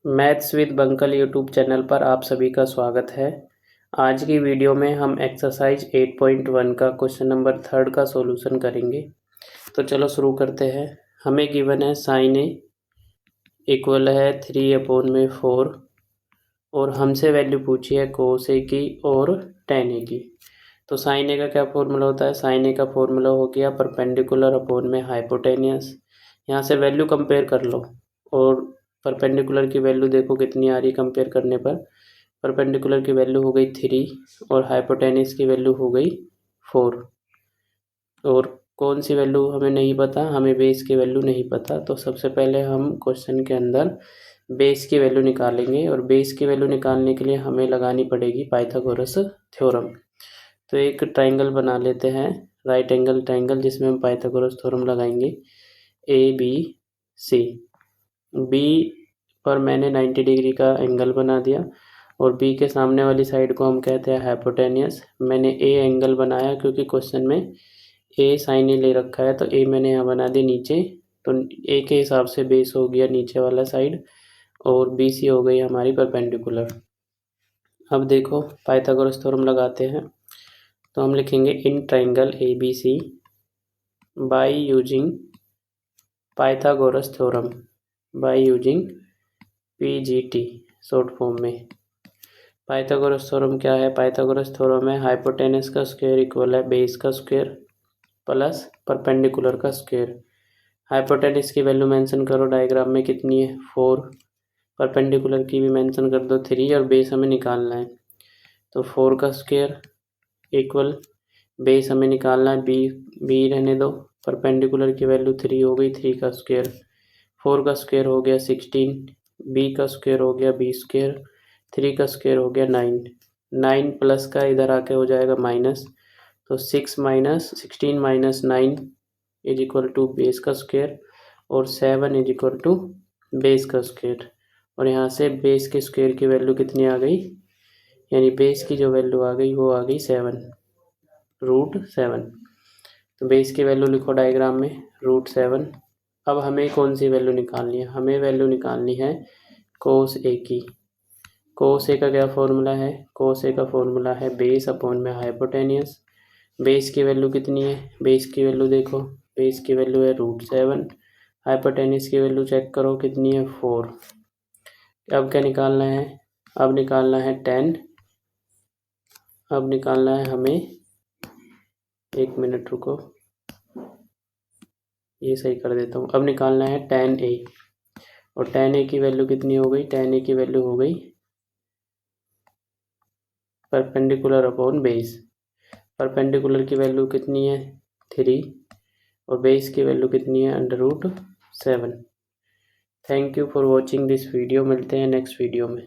Maths with बंकल YouTube channel पर आप सभी का स्वागत है। आज की वीडियो में हम एक्सरसाइज 8.1 का क्वेश्चन नंबर 3 का सॉल्यूशन करेंगे। तो चलो शुरू करते हैं। हमें गिवन है साइन ए इक्वल है 3/4 और हमसे वैल्यू पूछी है कोस ए की और टेन ए की। तो साइन ए का क्या फॉर्मूला होता है? साइन ए का फॉर्मूला हो गया परपेंडिकुलर अपॉन में हाइपोटेनियस। यहाँ से वैल्यू कंपेयर कर लो और परपेंडिकुलर की वैल्यू देखो कितनी आ रही कंपेयर करने पर। परपेंडिकुलर की वैल्यू हो गई 3 और हाइपोटेनियस की वैल्यू हो गई 4। और कौन सी वैल्यू हमें नहीं पता? हमें बेस की वैल्यू नहीं पता। तो सबसे पहले हम क्वेश्चन के अंदर बेस की वैल्यू निकालेंगे और बेस की वैल्यू निकालने के लिए हमें लगानी पड़ेगी पाइथागोरस थ्योरम। तो एक ट्राइंगल बना लेते हैं, राइट एंगल ट्राइंगल, जिसमें हम पाइथागोरस थ्योरम लगाएंगे। ABC बी पर मैंने 90 डिग्री का एंगल बना दिया और बी के सामने वाली साइड को हम कहते हैं हाइपोटेनियस। मैंने ए एंगल बनाया क्योंकि क्वेश्चन में ए साइन ए ले रखा है, तो ए मैंने यहाँ बना दिया नीचे। तो ए के हिसाब से बेस हो गया नीचे वाला साइड और बी सी हो गई हमारी परपेंडिकुलर। अब देखो पाइथागोरस थ्योरम लगाते हैं। तो हम लिखेंगे in triangle ABC by using Pythagoras theorem, by using PGT short form में। पाइथागोरस थ्योरम क्या है? पाइथागोरस थ्योरम है हाइपोटेनस का स्क्वायर इक्वल है बेस का स्क्वायर प्लस परपेंडिकुलर का स्क्वायर। हाइपोटेनस की वैल्यू मेंशन करो डायग्राम में, कितनी है? 4। परपेंडिकुलर की भी मेंशन कर दो 3 और बेस हमें निकालना है। तो 4 का स्क्वायर इक्वल बेस हमें निकालना है बी रहने दो। परपेंडिकुलर की वैल्यू 3 हो गई, 3 का स्क्वायर। 4 का स्क्वायर हो गया 16, बी का स्क्वायर हो गया बी स्क्वायर, 3 का स्क्वायर हो गया 9। 9 प्लस का इधर आके हो जाएगा माइनस। तो 16 minus 9 is equal to base का स्क्वायर और 7 इज इक्वल टू बेस का स्क्वायर। और यहाँ से बेस के स्क्वायर की वैल्यू कितनी आ गई, यानी बेस की जो वैल्यू आ गई वो आ गई 7, √7। तो बेस की वैल्यू लिखो डायग्राम में √7। अब हमें कौन सी वैल्यू निकालनी है? हमें वैल्यू निकालनी है कोस ए की। कोस ए का क्या फॉर्मूला है? कोस ए का फॉर्मूला है बेस अपॉन में हाइपोटेनियस। बेस की वैल्यू कितनी है? बेस की वैल्यू देखो, बेस की वैल्यू है √7। हाइपोटेनियस की वैल्यू चेक करो कितनी है? 4। अब क्या निकालना है? अब निकालना है 10। अब निकालना है हमें, एक मिनट रुको, ये सही कर देता हूँ। अब निकालना है 10A और 10A की वैल्यू कितनी हो गई? 10A की वैल्यू हो गई परपेंडिकुलर अपॉन बेस। परपेंडिकुलर की वैल्यू कितनी है? 3 और बेस की वैल्यू कितनी है? √7। Thank you for watching this video. मिलते हैं नेक्स्ट वीडियो में।